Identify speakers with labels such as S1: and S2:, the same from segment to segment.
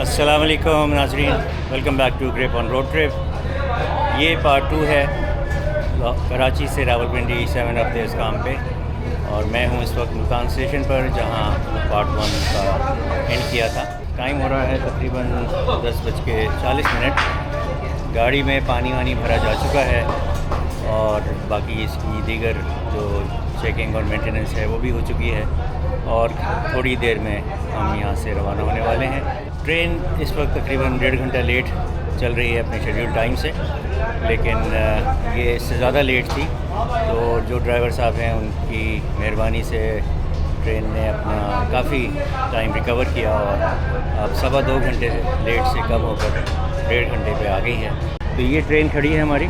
S1: अस्सलाम वालेकुम नाज़रीन, welcome back to grip on road trip. ये पार्ट 2 है कराची से रावलपिंडी 7 हफ्ते काम पे, और मैं हूँ इस वक्त मुल्तान स्टेशन पर जहाँ पार्ट 1 का एंड किया था। टाइम हो रहा है तकरीबन 10:40। गाड़ी में पानी वानी भरा जा चुका है और बाकी इसकी दीगर जो चेकिंग और मेंटेनेंस है वो भी हो चुकी है, और थोड़ी देर में हम यहाँ से रवाना होने वाले हैं। ट्रेन इस वक्त तकरीबन 1.5 घंटा लेट चल रही है अपने शेड्यूल टाइम से, लेकिन ये इससे ज़्यादा लेट थी, तो जो ड्राइवर साहब हैं उनकी मेहरबानी से ट्रेन ने अपना काफ़ी टाइम रिकवर किया और अब 2.25 घंटे लेट से कम होकर 1.5 घंटे पे आ गई है। तो ये ट्रेन खड़ी है हमारी,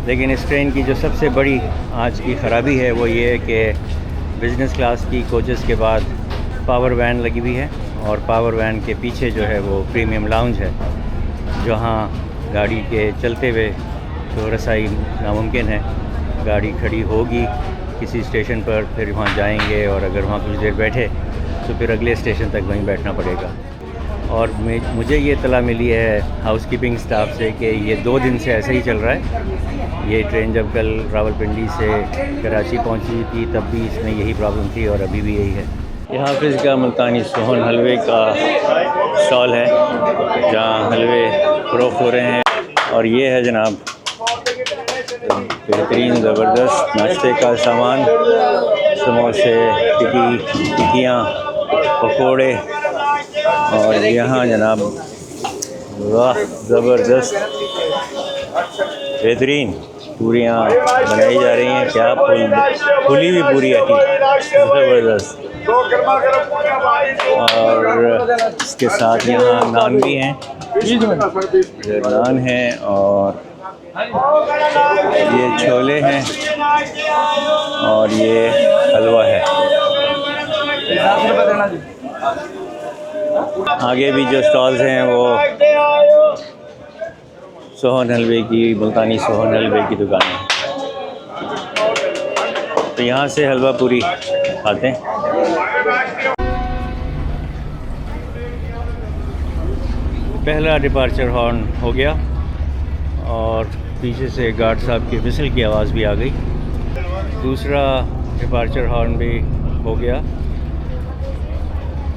S1: लेकिन इस ट्रेन की जो सबसे बड़ी आज की ख़राबी है वो ये है कि बिज़नेस क्लास की कोचेस के बाद पावर वैन लगी हुई है, और पावर वैन के पीछे जो है वो प्रीमियम लाउंज है, जहाँ गाड़ी के चलते हुए तो रसाई नामुमकिन है। गाड़ी खड़ी होगी किसी स्टेशन पर, फिर वहाँ जाएंगे, और अगर वहाँ कुछ देर बैठे तो फिर अगले स्टेशन तक वहीं बैठना पड़ेगा। और मुझे ये इत्तला मिली है हाउस कीपिंग स्टाफ से कि ये 2 दिन से ऐसे ही चल रहा है। ये ट्रेन जब कल रावलपिंडी से कराची पहुंची थी तब भी इसमें यही प्रॉब्लम थी, और अभी भी यही है। ये हाफिज़ का मुल्तानी सोहन हलवे का स्टॉल है जहाँ हलवे फ़रोख्त हो रहे हैं, और ये है जनाब बेहतरीन ज़बरदस्त नाश्ते का सामान, समोसे, टिक्कियाँ, पकोड़े, और यहाँ जनाब वाह ज़बरदस्त बेहतरीन पूरियाँ बनाई जा रही हैं। क्या फूली हुई पूरी आती ज़बरदस्त, और इसके साथ यहाँ नान भी हैं, ये नान हैं, और ये छोले हैं, और ये हलवा है। आगे भी जो स्टॉल्स हैं वो सोहन हलवे की, मुल्तानी सोहन हलवे की दुकान है, तो यहाँ से हलवा पूरी खाते हैं। पहला डिपार्चर हॉर्न हो गया और पीछे से गार्ड साहब की विसल की आवाज़ भी आ गई। दूसरा डिपार्चर हॉर्न भी हो गया,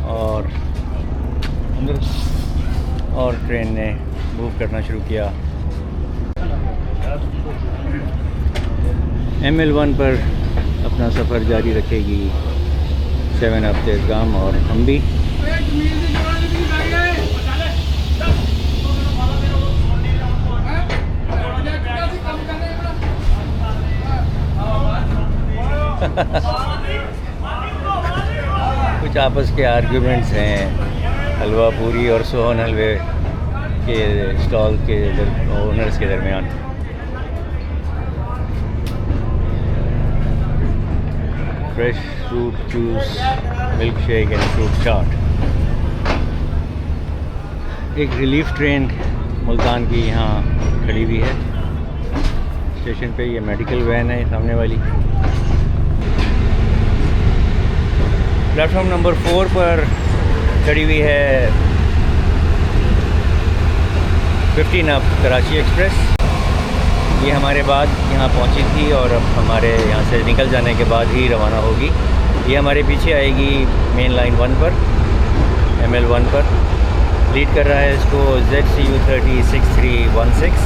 S1: और ट्रेन ने मूव करना शुरू किया। ML1 पर अपना सफ़र जारी रखेगी 7 हफ्ते काम, और हम भी। कुछ आपस के आर्ग्यूमेंट्स हैं हलवा पूरी और सोहन हलवे के स्टॉल के ओनर्स के दरमियान। Fresh fruit juice, milkshake and fruit chaat. एक रिलीफ ट्रेन मुल्तान की यहाँ खड़ी हुई है स्टेशन पे। ये मेडिकल वैन है सामने वाली। प्लेटफॉर्म नंबर 4 पर खड़ी हुई है 15 अप कराची एक्सप्रेस। ये हमारे बाद यहाँ पहुँची थी, और अब हमारे यहाँ से निकल जाने के बाद ही रवाना होगी। ये हमारे पीछे आएगी मेन लाइन 1 पर, ML1 पर। लीड कर रहा है इसको ZCU 306316।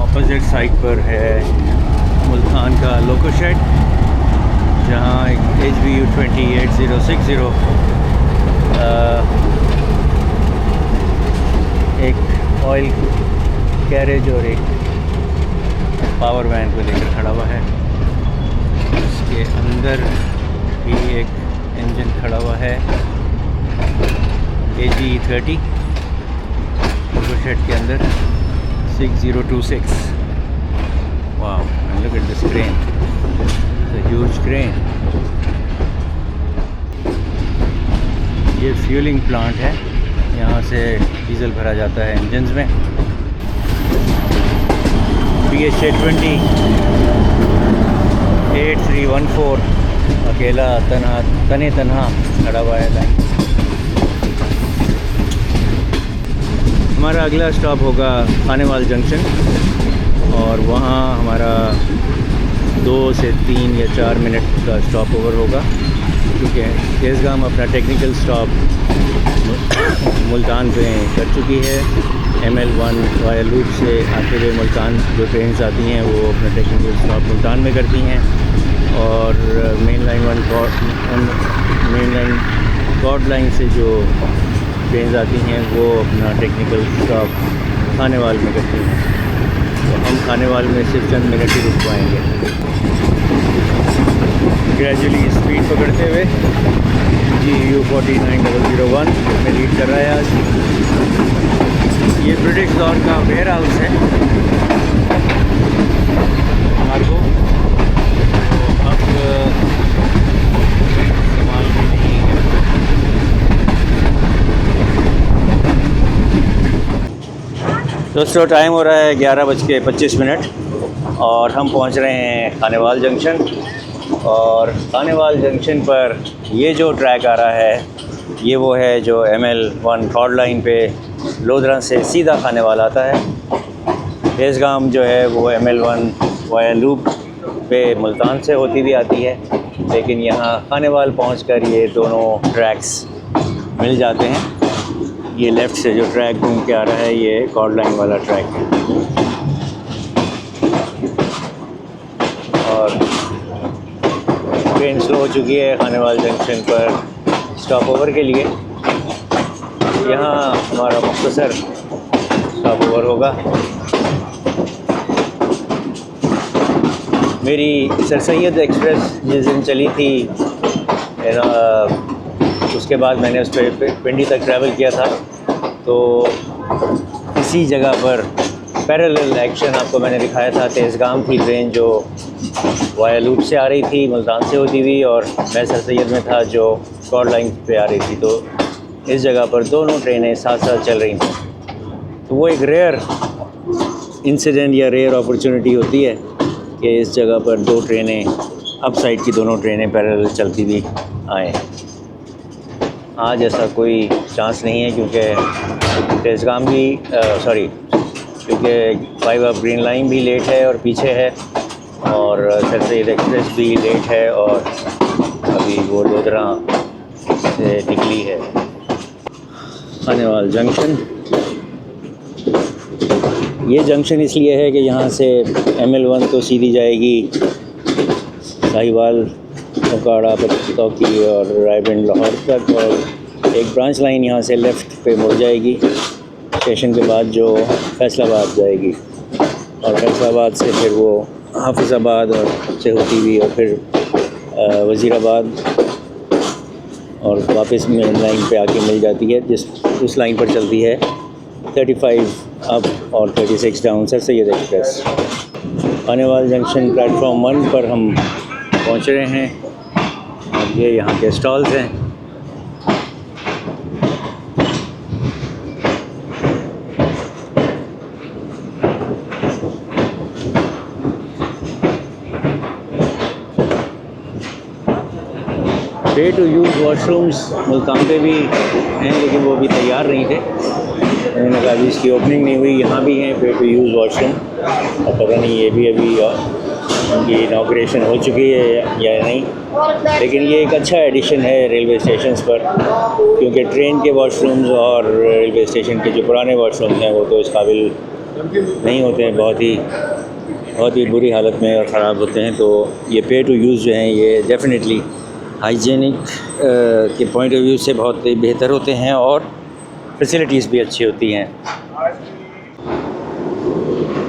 S1: अपोजिट साइड पर है मुल्तान का लोको शेड, जहाँ HBU 28060 एक ऑयल कैरेज और एक पावर वैन को लेकर खड़ा हुआ है। इसके अंदर भी एक इंजन खड़ा हुआ है AGE 30 लोको शेड के अंदर 6026। Wow, look at this crane, it's a huge crane। ये फ्यूलिंग प्लांट है, यहाँ से डीजल भरा जाता है इंजन्स में। BH 20 8314 अकेला तने तनहा खड़ा हुआ है लाइन। हमारा अगला स्टॉप होगा खानेवाल जंक्शन और वहाँ हमारा 2 से 3 या 4 मिनट का स्टॉप ओवर होगा, क्योंकि तेज़गाम अपना टेक्निकल स्टॉप मुल्तान पे कर चुकी है। ML1 वाया लूप से आते हुए मुल्तान जो ट्रेन्स आती हैं वो अपना टेक्निकल स्टॉप मुल्तान में करती हैं, और मेन लाइन कॉर्ड लाइन से जो ट्रेन्स आती हैं वो अपना टेक्निकल स्टॉप खानेवाल में करती हैं। तो हम खानेवाल में सिर्फ चंद मिनट ही रुक पाएँगे। ग्रेजुअली स्पीड पकड़ते हुए GU 49001 में लीड कर रहा है आज। ये ब्रिटिश दौर का वेयर हाउस है कार्गो, तो अब इस्तेमाल में नहीं है। दोस्तों टाइम हो रहा है 11:25 और हम पहुंच रहे हैं खानेवाल जंक्शन। और खानेवाल जंक्शन पर ये जो ट्रैक आ रहा है ये वो है जो ML1 कॉर्ड लाइन पे लोधरा से सीधा खानेवाल आता है। तेज़गाम जो है वो ML1 वाया लूप पे मुल्तान से होती भी आती है, लेकिन यहाँ खानेवाल पहुंचकर ये दोनों ट्रैक्स मिल जाते हैं। ये लेफ़्ट से जो ट्रैक घूम के आ रहा है ये कॉर्ड लाइन वाला ट्रैक है। और ट्रेन स्लो हो चुकी है खानेवाल जंक्शन पर स्टॉप ओवर के लिए। यहाँ हमारा मुख्तसर स्टॉप ओवर होगा। मेरी सर सैयद एक्सप्रेस जिस दिन चली थी उसके बाद मैंने उस पर पिंडी तक ट्रैवल किया था, तो इसी जगह पर पैरेलल एक्शन आपको मैंने दिखाया था। तेज़गाम की ट्रेन जो वाया लूप से आ रही थी मुल्तान से होती हुई, और मैं सर सैयद में था जो कॉर्ड लाइन पे आ रही थी। तो इस जगह पर दोनों ट्रेनें साथ साथ चल रही थी। तो वो एक रेयर इंसिडेंट या रेयर अपॉर्चुनिटी होती है कि इस जगह पर दो ट्रेनें अप साइड की दोनों ट्रेनें पैरेलल चलती हुई आएँ। आज ऐसा कोई चांस नहीं है, क्योंकि तेज़गाम भी क्योंकि 5 अप ग्रीन लाइन भी लेट है और पीछे है, और सर सैयद एक्सप्रेस भी लेट है और अभी वो लोधरा से निकली है। खानेवाल जंक्शन, ये जंक्शन इसलिए है कि यहाँ से ML1 तो सीधी जाएगी साहिवाल, उकाड़ा, तौकी और रायबंद लाहौर तक, और एक ब्रांच लाइन यहाँ से लेफ़्ट पे मुड़ जाएगी स्टेशन के बाद जो फैसलाबाद जाएगी, और फैसलाबाद से फिर वो हाफिज़ाबाद और से होती हुई और फिर वज़ीराबाद और वापस मेन लाइन पे आके मिल जाती है, जिस उस लाइन पर चलती है 35 अप और 36 down sir Syed express. Khanewal junction platform 1 पर हम पहुंच रहे हैं। अब ये यहाँ के स्टॉल्स हैं। पे टू यूज़ वॉशरूम्स मुल्तान पे भी हैं, लेकिन वो भी तैयार नहीं थे। उन्होंने कहा अभी इसकी ओपनिंग नहीं हुई। यहाँ भी हैं पे टू यूज़ वॉशरूम, और पता नहीं ये भी अभी उनकी इनॉग्रेशन हो चुकी है या नहीं, लेकिन ये एक अच्छा एडिशन है रेलवे स्टेशंस पर, क्योंकि ट्रेन के वॉशरूम्स और रेलवे स्टेशन के जो पुराने वॉशरूम्स हैं वो तो इस काबिल नहीं होते हैं, बहुत ही बुरी हालत में और ख़राब होते हैं। तो ये पे टू यूज़ जो हैं ये डेफिनेटली हाइजीनिक के पॉइंट ऑफ व्यू से बहुत बेहतर होते हैं और फैसिलिटीज़ भी अच्छी होती हैं।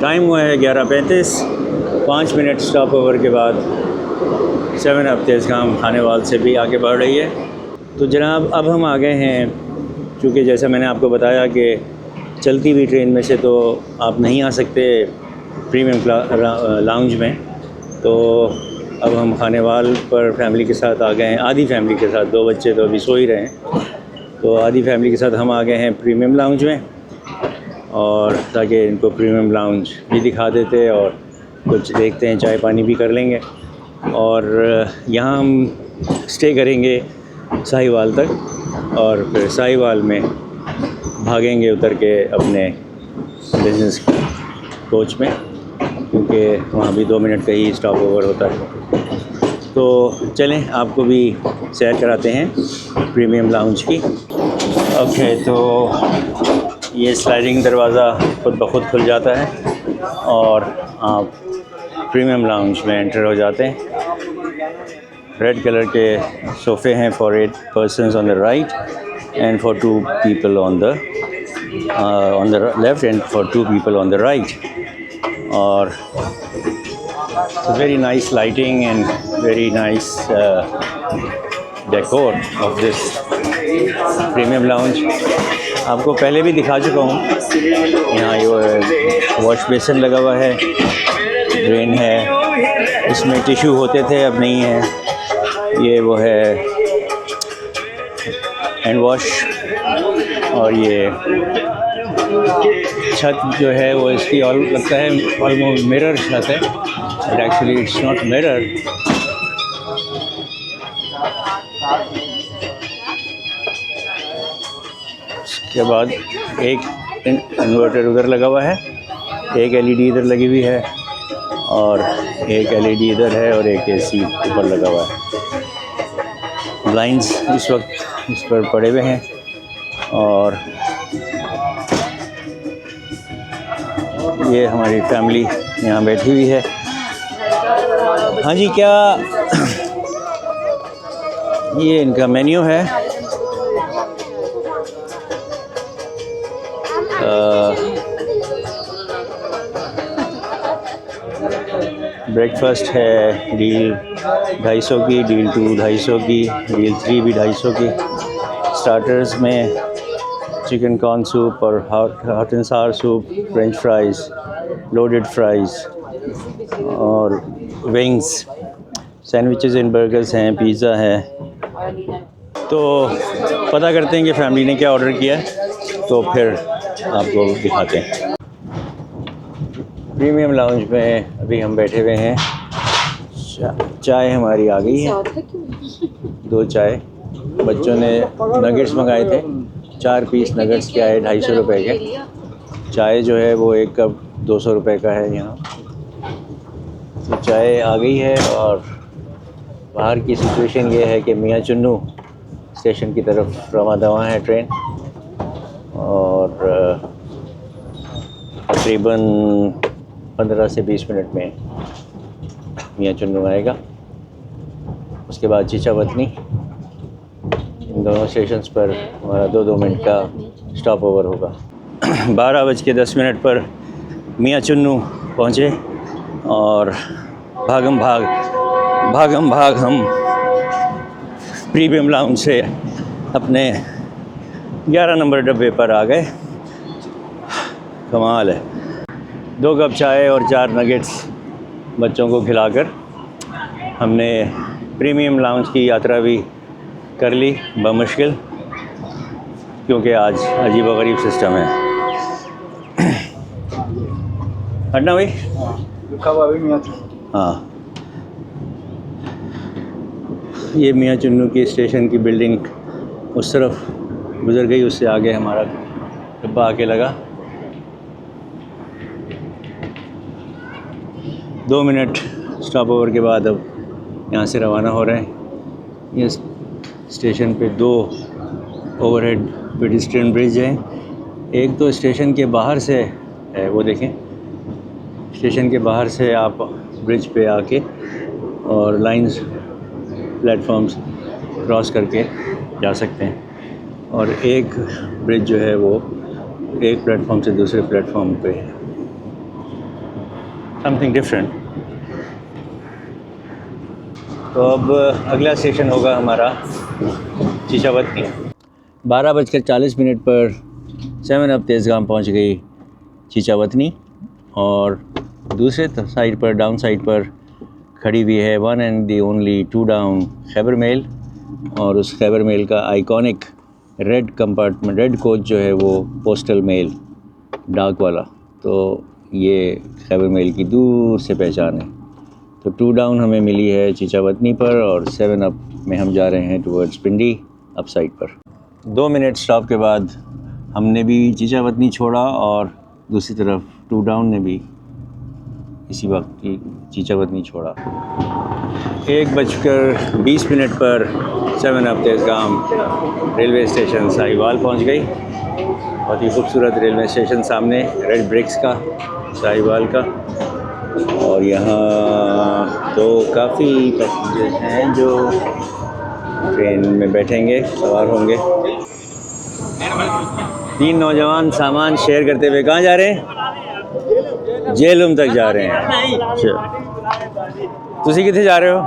S1: टाइम हुआ है 11:35, 5 मिनट स्टॉप ओवर के बाद 7 अप तेज़गाम खानेवाल से भी आगे बढ़ रही है। तो जनाब अब हम आ गए हैं, क्योंकि जैसा मैंने आपको बताया कि चलती हुई ट्रेन में से तो आप नहीं आ सकते प्रीमियम लाउंज में, तो अब हम खानेवाल पर फैमिली के साथ आ गए हैं, आधी फैमिली के साथ। 2 बच्चे तो अभी सो ही रहे हैं, तो आधी फैमिली के साथ हम आ गए हैं प्रीमियम लाउंज में, और ताकि इनको प्रीमियम लाउंज भी दिखा देते और कुछ देखते हैं, चाय पानी भी कर लेंगे। और यहाँ हम स्टे करेंगे साहिवाल तक और फिर साहिवाल में भागेंगे उतर के अपने बिजनेस कोच में, क्योंकि वहाँ भी 2 मिनट का ही स्टॉप ओवर होता है। तो चलें आपको भी सैर कराते हैं प्रीमियम लाउंज की। ओके, तो ये स्लाइडिंग दरवाज़ा खुद ब खुद खुल जाता है और आप प्रीमियम लाउंज में एंटर हो जाते हैं। रेड कलर के सोफ़े हैं for 8 persons on the right and for 2 people on the left and for 2 people on the right. और very nice lighting and very nice decor of this premium lounge. आपको पहले भी दिखा चुका हूँ। यहाँ ये वॉश बेसिन लगा हुआ है, ड्रेन है, इसमें टिश्यू होते थे अब नहीं है। ये वो है हैंड वॉश। और ये छत जो है वो इसकी लगता है ऑलमोस्ट मिरर छत है, but actually it's not mirror. उसके बाद एक इन्वर्टर उधर लगा हुआ है, एक एलईडी इधर लगी हुई है और एक एलईडी इधर है और एक एसी ऊपर लगा हुआ है। ब्लाइंड्स इस वक्त इस पर पड़े हुए हैं और ये हमारी फैमिली यहाँ बैठी हुई है। हाँ जी, क्या ये इनका मेन्यू है। ब्रेकफास्ट है डील 250 की, डील 2 250 की, डील 3 भी 250 की। स्टार्टर्स में चिकन कॉर्न सूप और hot and Sawar soup, French fries, loaded fries और विंग्स, सैंडविचेस एंड बर्गर्स हैं, पिज़्ज़ा है। तो पता करते हैं कि फैमिली ने क्या ऑर्डर किया है, तो फिर आपको दिखाते हैं। प्रीमियम लाउंज में अभी हम बैठे हुए हैं। चाय हमारी आ गई है, 2 चाय। बच्चों ने नगेट्स मंगाए थे, 4 पीस नगेट्स के आए 250 रुपये के। चाय जो है वो 1 कप 200 रुपये का है यहाँ। तो चाय आ गई है और बाहर की सिचुएशन ये है कि मियाँ चुन्नू स्टेशन की तरफ रवां दवां है ट्रेन और तकरीबन 15 से 20 मिनट में मियाँ चुन्नू आएगा। उसके बाद चीचावतनी। इन दोनों स्टेशंस पर हमारा 2-2 मिनट का स्टॉप ओवर होगा। 12:10 पर मियाँ चुन्नू पहुँचे और भागम भाग हम प्रीमियम लाउंज से अपने 11 नंबर डब्बे पर आ गए। कमाल है। 2 कप चाय और 4 नगेट्स बच्चों को खिलाकर हमने प्रीमियम लाउंज की यात्रा भी कर ली बमुश्किल, क्योंकि आज अजीब व गरीब सिस्टम है। हटना भाई। हाँ, ये मियाँ चुन्नू की स्टेशन की बिल्डिंग उस तरफ गुज़र गई, उससे आगे हमारा डब्बा आके लगा। 2 मिनट स्टॉप ओवर के बाद अब यहाँ से रवाना हो रहे हैं। ये स्टेशन पे 2 ओवरहेड पेडिस्ट्रियन ब्रिज हैं। एक तो स्टेशन के बाहर से है, वो देखें, स्टेशन के बाहर से आप ब्रिज पे आके और लाइंस प्लेटफॉर्म्स क्रॉस करके जा सकते हैं। और एक ब्रिज जो है वो एक प्लेटफॉर्म से दूसरे प्लेटफॉर्म पे है। Something different. तो अब अगला स्टेशन होगा हमारा चीचावतनी। 12:40 पर 7 अप तेज़गाम पहुंच गई चीचावतनी और दूसरे साइड पर, डाउन साइड पर खड़ी हुई है 1 and the only 2 down Khyber mail. और उस खैबर मेल का iconic red compartment, red coach जो है वो पोस्टल मेल, डाक वाला। तो ये खैबर मेल की दूर से पहचान है। तो 2 डाउन हमें मिली है चीचावतनी पर और 7 अप में हम जा रहे हैं टुवर्ड्स पिंडी अप साइड पर। 2 मिनट स्टॉप के बाद हमने भी चीचावतनी छोड़ा और दूसरी तरफ 2 डाउन ने भी इसी वक्त चीचावतनी छोड़ा। 1:20 पर 7 up Tezgam railway station Sahiwal पहुंच गई। बहुत ही खूबसूरत रेलवे स्टेशन सामने रेड ब्रिक्स का साहिवाल का। और यहाँ तो काफ़ी पैसेंजर्स हैं जो ट्रेन में बैठेंगे, सवार होंगे। 3 नौजवान सामान शेयर करते हुए कहाँ जा रहे हैं? जेलम तक जा रहे हैं। अच्छा, तुसी किथे जा रहे हो?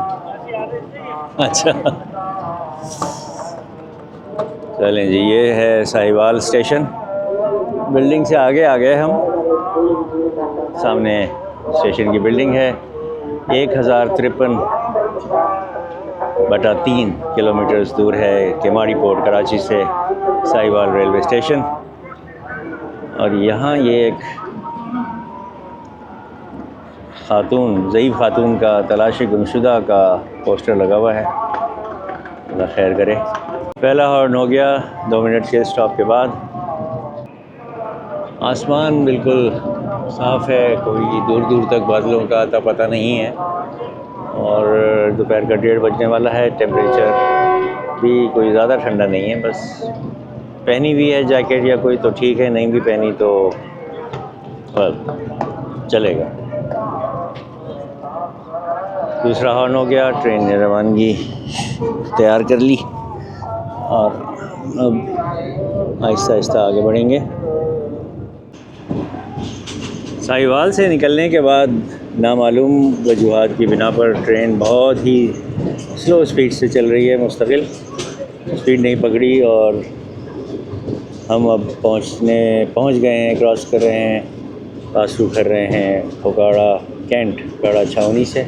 S1: अच्छा, चलें जी, ये है साहिवाल स्टेशन। बिल्डिंग से आगे आ गए हम। सामने स्टेशन की बिल्डिंग है। 1053 किलोमीटर्स दूर है केमाड़ी पोर्ट कराची से साहिवाल रेलवे स्टेशन। और यहाँ ये एक खातून, ज़ईफ़ खातून का तलाशी गुमशुदा का पोस्टर लगा हुआ है। अल्लाह खैर करे। पहला हॉर्न हो गया 2 मिनट के स्टॉप के बाद। आसमान बिल्कुल साफ़ है, कोई दूर दूर तक बादलों का आता पता नहीं है। और दोपहर का 1:30 बजने वाला है। टेम्परेचर भी कोई ज़्यादा ठंडा नहीं है, बस पहनी हुई है जैकेट या कोई तो ठीक है, नहीं भी पहनी तो चलेगा। दूसरा हॉर्न हो गया। ट्रेन ने रवानगी तैयार कर ली और अब आहिस्ता आहिस्ता आगे बढ़ेंगे। साहिवाल से निकलने के बाद नामालूम वजूहात की बिना पर ट्रेन बहुत ही स्लो स्पीड से चल रही है, मुस्तकिल स्पीड नहीं पकड़ी। और हम अब पहुंच गए हैं, क्रॉस कर रहे हैं, पास थ्रू कर रहे हैं ओकाड़ा कैंट ओकाड़ा छावनी से।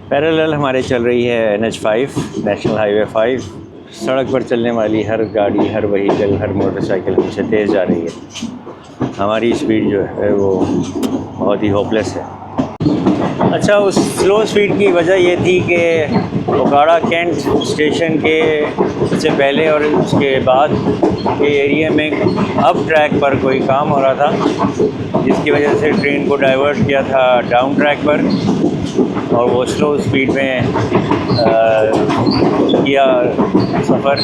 S1: पैरेलल हमारे चल रही है NH5 नेशनल हाईवे 5। सड़क पर चलने वाली हर गाड़ी, हर व्हीकल, हर मोटरसाइकिल हमसे तेज़ जा रही है। हमारी स्पीड जो है वो बहुत ही होपलेस है। अच्छा, उस स्लो स्पीड की वजह ये थी कि ओकाड़ा कैंट स्टेशन के से पहले और उसके बाद के एरिया में अप ट्रैक पर कोई काम हो रहा था, जिसकी वजह से ट्रेन को डाइवर्ट किया था डाउन ट्रैक पर और वो स्लो स्पीड में किया सफ़र।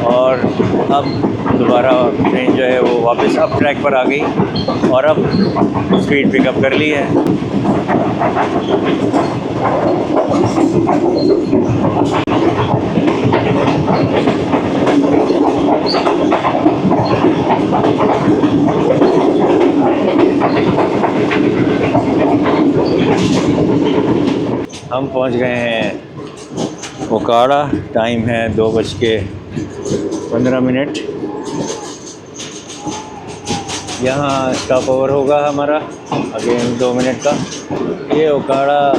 S1: और अब दोबारा ट्रेन जो है वो वापस अप ट्रैक पर आ गई और अब स्पीड पिकअप कर ली है। हम पहुंच गए हैं ओकाड़ा। टाइम है 2:15। यहाँ स्टॉप ओवर होगा हमारा अगेन 2 मिनट का। ये ओकाड़ा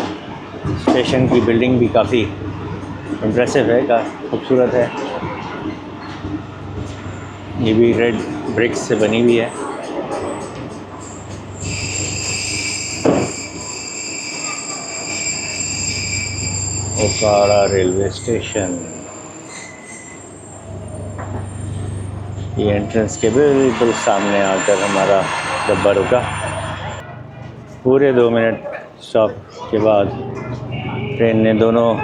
S1: स्टेशन की बिल्डिंग भी काफ़ी इम्प्रेसिव है, काफ़ी खूबसूरत है। ये भी रेड ब्रिक्स से बनी हुई है। Okara railway station. ये एंट्रेंस के बिल्कुल सामने आकर हमारा डब्बा रुका। पूरे 2 मिनट स्टॉप के बाद ट्रेन ने दोनों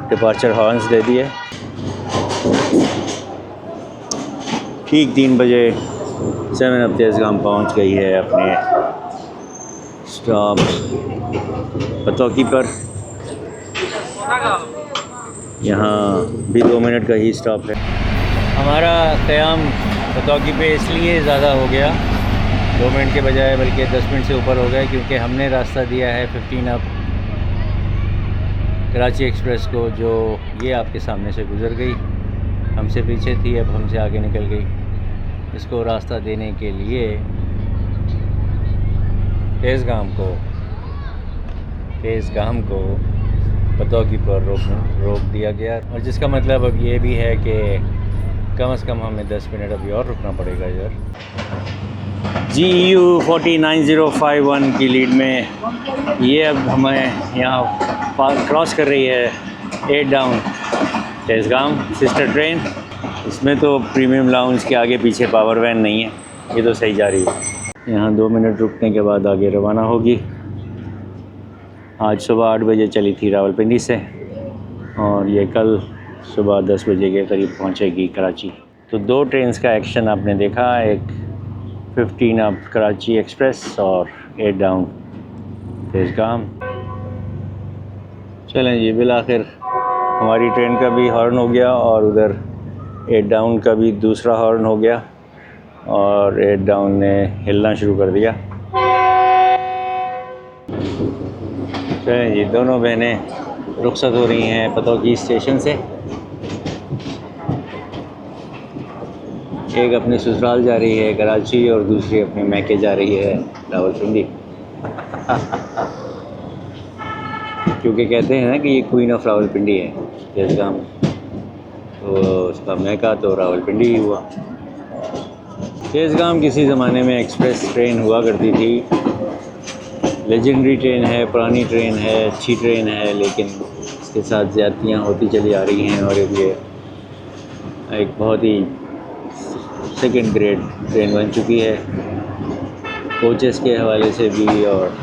S1: डिपार्चर हॉर्न्स दे दिए। ठीक 3 बजे 7 अप तेज़गाम पहुंच गई है अपने स्टॉप पतौकी पर। यहाँ भी 2 मिनट का ही स्टॉप है। हमारा क़याम पतौकी पे इसलिए ज़्यादा हो गया 2 मिनट के बजाय, बल्कि 10 मिनट से ऊपर हो गया, क्योंकि हमने रास्ता दिया है 15 अप कराची एक्सप्रेस को, जो ये आपके सामने से गुज़र गई, हमसे पीछे थी, अब हमसे आगे निकल गई। इसको रास्ता देने के लिए तेज़गाम को पतौकी पर रोक दिया गया। और जिसका मतलब अब ये भी है कि कम से कम हमें 10 मिनट अभी और रुकना पड़ेगा इधर। GU 409051 की लीड में ये अब हमें यहाँ क्रॉस कर रही है 8 डाउन तेज़गाम सिस्टर ट्रेन। इसमें तो प्रीमियम लाउंज के आगे पीछे पावर वैन नहीं है, ये तो सही जा रही है। यहाँ 2 मिनट रुकने के बाद आगे रवाना होगी। आज सुबह 8 बजे चली थी रावलपिंडी से और ये कल सुबह 10 बजे के करीब पहुँचेगी कराची। तो 2 ट्रेन्स का एक्शन आपने देखा, एक 15 अप कराची एक्सप्रेस और 8 डाउन तेज़गाम। चलें जी, बिल आखिर हमारी ट्रेन का भी हॉर्न हो गया और उधर 8 डाउन का भी दूसरा हॉर्न हो गया और 8 डाउन ने हिलना शुरू कर दिया। चलें जी, दोनों बहनें रुखसत हो रही हैं पतौकी स्टेशन से। एक अपने ससुराल जा रही है कराची और दूसरी अपने मैके जा रही है रावलपिंडी। क्योंकि कहते हैं ना कि ये क्वीन ऑफ रावलपिंडी है तेज़गाम, तो उसका मैका तो रावलपिंडी ही हुआ। तेज़गाम किसी ज़माने में एक्सप्रेस ट्रेन हुआ करती थी, लेजेंडरी ट्रेन है, पुरानी ट्रेन है, अच्छी ट्रेन है, लेकिन इसके साथ ज़्यादतियाँ होती चली आ रही हैं और ये एक बहुत ही सेकंड ग्रेड ट्रेन बन चुकी है, कोचेस के हवाले से भी और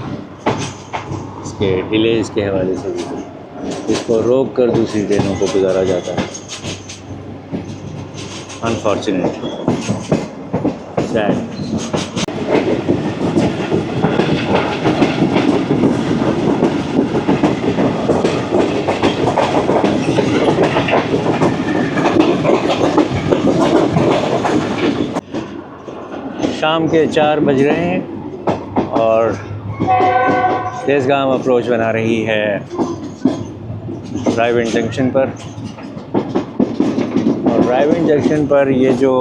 S1: इसके डिलेज़ के हवाले से भी। इसको रोक कर दूसरी ट्रेनों को गुजारा जाता है। Unfortunate, sad. शाम के 4 बज रहे हैं और तेज़गाम अप्रोच बना रही है रायविंड जंक्शन पर। और रायविंड जंक्शन पर ये जो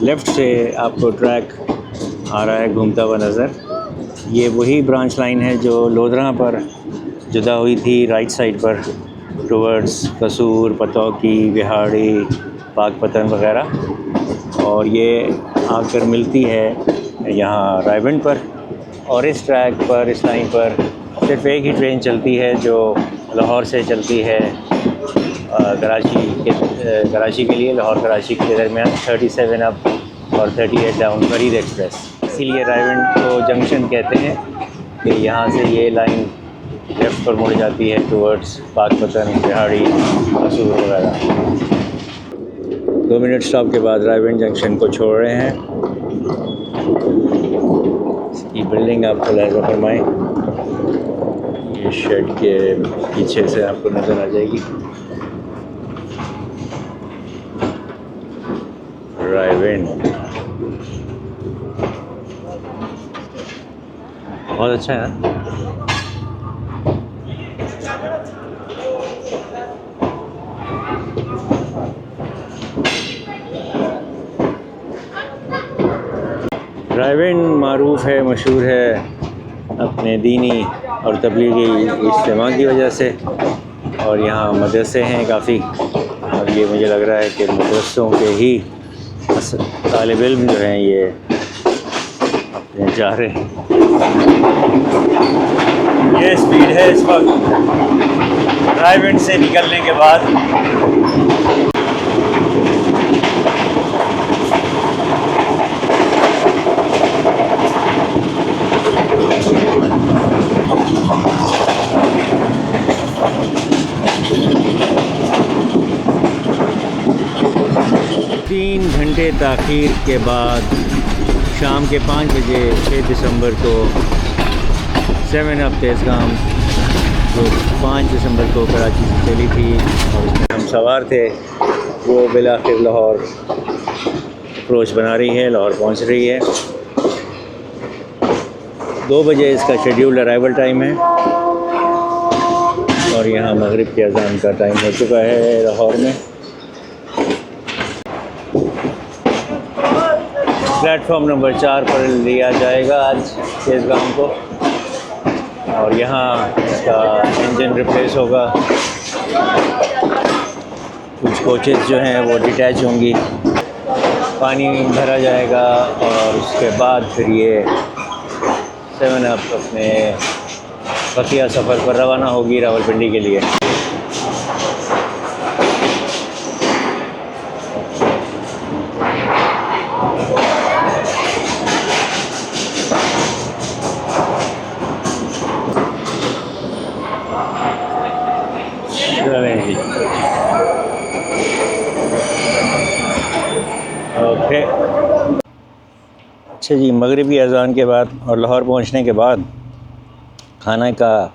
S1: लेफ़्ट से आपको ट्रैक आ रहा है घूमता हुआ नज़र, ये वही ब्रांच लाइन है जो लोधरा पर जुदा हुई थी राइट साइड पर टुवर्ड्स कसूर, पतौकी, बिहाड़ी, पाकपतन वगैरह, और ये आकर मिलती है यहाँ रायविंड पर। और इस ट्रैक पर, इस लाइन पर सिर्फ एक ही ट्रेन चलती है जो लाहौर से चलती है कराची के लिए, लाहौर कराची के दरमियान 37 अप और 38 डाउन फरीद एक्सप्रेस। इसीलिए रायविंड को जंक्शन कहते हैं कि यहाँ से ये लाइन लेफ़्ट पर मुड़ जाती है टुवर्ड्स पाकपतन, बिहाड़ी, कसूर वगैरह। 2 मिनट स्टॉप के बाद रायविंड जंक्शन को छोड़ रहे हैं। इसकी बिल्डिंग आपको लाइव फरमाएँ, ये शेड के पीछे से आपको नज़र आ जाएगी रायविंड। बहुत अच्छा है ना। रायविंड मारूफ़ है, मशहूर है अपने दीनी और तबलीगी इज्तिमा की वजह से, और यहाँ मदरसे हैं काफ़ी, और ये मुझे लग रहा है कि मदरसों के ही तालिब इल्म जो हैं ये अपने जा रहे हैं। ये स्पीड है इस वक्त रायविंड से निकलने के बाद। 3 घंटे ताख़ीर के बाद शाम के 5 बजे 6 दिसंबर को 7 अप तेज़गाम जो 5 दिसंबर को कराची से चली थी और उसमें हम सवार थे, वो बिलाखिर लाहौर अप्रोच बना रही है, लाहौर पहुंच रही है। 2 बजे इसका शेड्यूल्ड अराइवल टाइम है और यहाँ मगरिब के अज़ान का टाइम हो चुका है लाहौर में। प्लेटफॉर्म नंबर 4 पर लिया जाएगा आज तेज़गाम को, और यहाँ इसका इंजन रिप्लेस होगा। कुछ कोचेस जो हैं वो डिटैच होंगी पानी भरा जाएगा और उसके बाद फिर ये 7 अप अपने बकिया सफ़र पर रवाना होगी रावलपिंडी के लिए। ओके, अच्छा जी, मगरिबी अज़ान के बाद और लाहौर पहुंचने के बाद खाने का,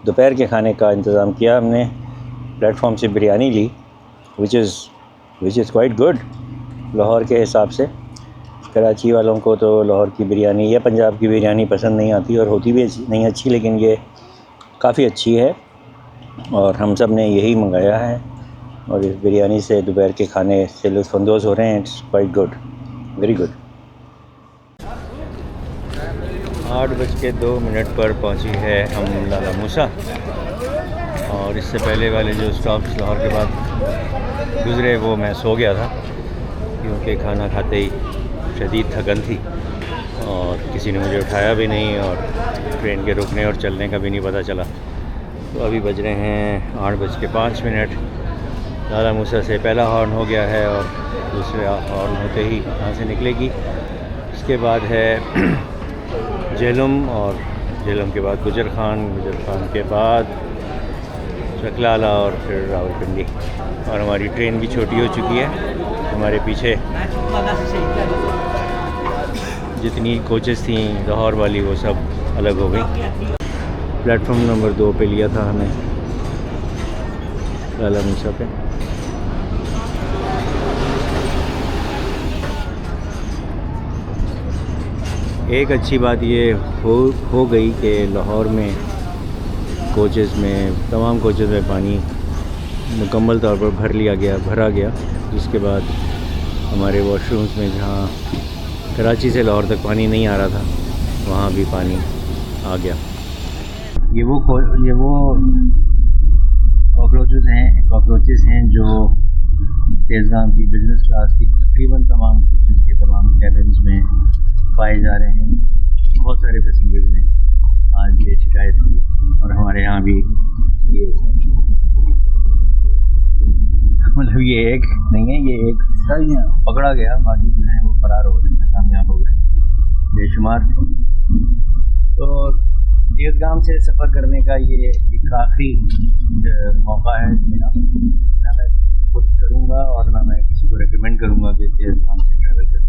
S1: दोपहर के खाने का इंतज़ाम किया हमने। प्लेटफॉर्म से बिरयानी ली, which is quite good Lahore के हिसाब से। कराची वालों को तो लाहौर की बिरयानी या पंजाब की बिरयानी पसंद नहीं आती और होती भी नहीं अच्छी, लेकिन ये काफ़ी अच्छी है और हम सब ने यही मंगाया है और इस बिरयानी से दोपहर के खाने से लुत्फ़अंदोज़ हो रहे हैं। It's quite good, very good. 8:02 पर पहुंची है हम लाला मूसा और इससे पहले वाले जो स्टॉप्स लाहौर के बाद गुज़रे वो मैं सो गया था, क्योंकि खाना खाते ही शदीद थकन थी और किसी ने मुझे उठाया भी नहीं और ट्रेन के रुकने और चलने का भी नहीं पता चला। तो अभी बज रहे हैं 8:05। लाला मूसा से पहला हॉर्न हो गया है और दूसरे हॉर्न होते ही यहाँ से निकलेगी। इसके बाद है झेलम और झेलम के बाद गुजर खान के बाद चकलाला और फिर रावलपिंडी। और हमारी ट्रेन भी छोटी हो चुकी है, हमारे पीछे जितनी कोचेस थी लाहौर वाली वो सब अलग हो गई। प्लेटफॉर्म नंबर 2 पे लिया था हमें लाला मूसा पे। एक अच्छी बात ये हो गई कि लाहौर में कोचेज़ में, तमाम कोचेज़ में पानी मुकम्मल तौर पर भरा गया, जिसके बाद हमारे वॉशरूम्स में जहाँ कराची से लाहौर तक पानी नहीं आ रहा था वहाँ भी पानी आ गया। ये वो कॉकरोचेस हैं जो तेज़गाम की बिज़नेस क्लास की तकरीबन तमाम कोचेज़ के तमाम कैबिन्स में पाए जा रहे हैं। बहुत सारे पैसेंजर्स ने आज ये शिकायत की और हमारे यहाँ भी ये मतलब ये एक नहीं है, ये एक पकड़ा गया, बाकी जो है वो फरार हो गए, कामयाब हो गए, बेशुमार थे। तो तेज़गाम से सफ़र करने का ये एक आखिरी मौका है मेरा, ना मैं खुद करूँगा और ना मैं किसी को रेकमेंड करूँगा कि तेज़गाम से ट्रैवल करें।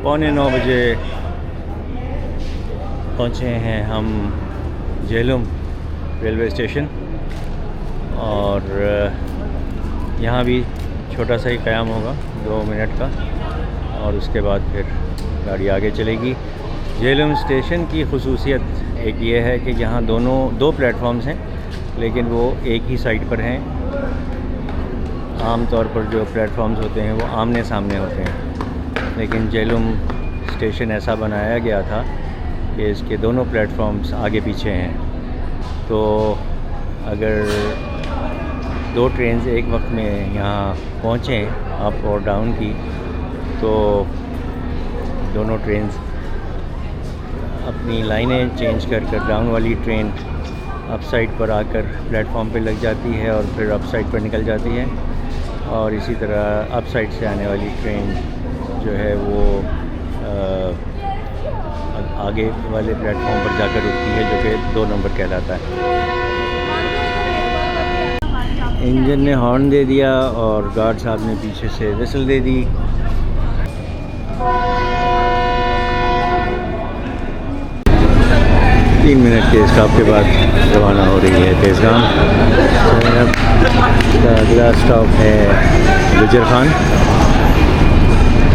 S1: 8:45 बजे पहुँचे हैं हम झेलम रेलवे स्टेशन और यहाँ भी छोटा सा ही क़याम होगा 2 मिनट का और उसके बाद फिर गाड़ी आगे चलेगी। झेलम स्टेशन की खुसूसियत एक ये है कि यहाँ दो प्लेटफॉर्म्स हैं, लेकिन वो एक ही साइड पर हैं। आम तौर पर जो प्लेटफॉर्म्स होते हैं वो आमने सामने होते हैं, लेकिन झेलम स्टेशन ऐसा बनाया गया था कि इसके दोनों प्लेटफॉर्म्स आगे पीछे हैं। तो अगर 2 ट्रेन्स एक वक्त में यहाँ पहुँचें अप और डाउन की, तो दोनों ट्रेन्स अपनी लाइनें चेंज कर डाउन वाली ट्रेन अप साइड पर आकर प्लेटफॉर्म पे लग जाती है और फिर अप साइड पर निकल जाती है, और इसी तरह अप साइड से आने वाली ट्रेन जो है वो आगे वाले प्लेटफॉर्म पर जाकर रुकती है, जो कि 2 नंबर कहलाता है। इंजन ने हॉर्न दे दिया और गार्ड साहब ने पीछे से विसल दे दी। तीन मिनट के स्टॉप के बाद रवाना हो रही है तेज़गाम। अगला स्टॉप है गुजर खान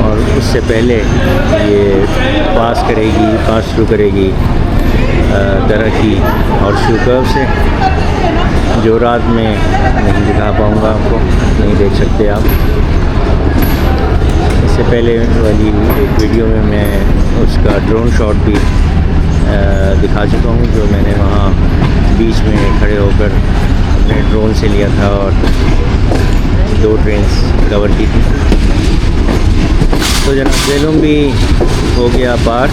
S1: और उससे पहले ये पास थ्रू करेगी दरकी और शूकर्व से, जो रात में नहीं दिखा पाऊँगा आपको, नहीं देख सकते आप। इससे पहले वाली एक वीडियो में मैं उसका ड्रोन शॉट भी दिखा चुका हूँ, जो मैंने वहाँ बीच में खड़े होकर अपने ड्रोन से लिया था और 2 ट्रेन कवर की थी। तो जनाब झेलम भी हो गया पार।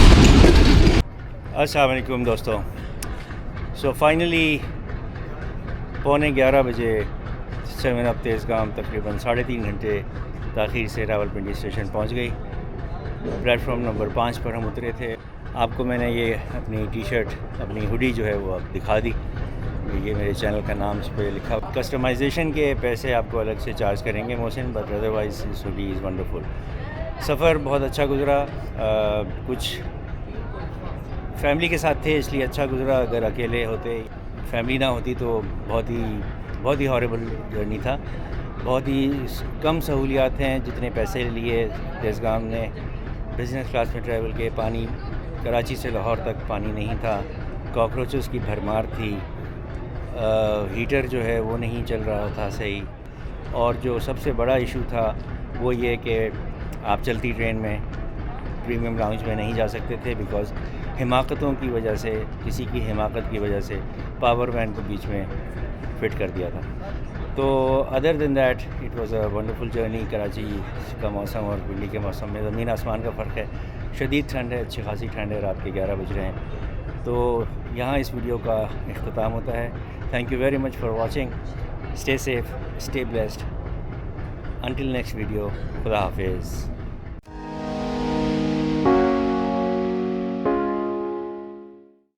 S1: अस्सलाम वालेकुम दोस्तों। सो फाइनली 11:15 बजे 7 अप तेज़गाम तकरीबन 3.5 घंटे ताख़ीर से रावलपिंडी स्टेशन पहुंच गई। प्लेटफॉर्म नंबर 5 पर हम उतरे थे। आपको मैंने ये अपनी टी शर्ट, अपनी हुडी जो है वो अब दिखा दी। ये मेरे चैनल का नाम इस पर लिखा। कस्टमाइजेशन के पैसे आपको अलग से चार्ज करेंगे Mohsin, but otherwise this hoodie is wonderful. सफ़र बहुत अच्छा गुज़रा। कुछ फैमिली के साथ थे इसलिए अच्छा गुज़रा। अगर अकेले होते, फैमिली ना होती तो बहुत ही हॉरेबल जर्नी था। बहुत ही कम सहूलियात हैं। जितने पैसे लिए तेज़गाम ने, बिज़नेस क्लास में ट्रैवल के, पानी कराची से लाहौर तक पानी नहीं था, कॉकरोचेस की भरमार थी, हीटर जो है वो नहीं चल रहा था सही, और जो सबसे बड़ा इशू था वो ये कि आप चलती ट्रेन में प्रीमियम लाउंज में नहीं जा सकते थे बिकॉज़ हिमाकतों की वजह से, किसी की हिमाकत की वजह से पावर वैन को बीच में फिट कर दिया था। तो other than that it was a wonderful journey. Karachi का मौसम और दिल्ली के मौसम में ज़मीन आसमान का फ़र्क है। शदीद ठंड है, अच्छी खासी ठंड है। रात के 11 बज रहे हैं। तो यहाँ इस वीडियो का इख्तिताम होता है। Thank you very much for watching. Stay safe, stay blessed. Until next video, खुदा हाफिज़।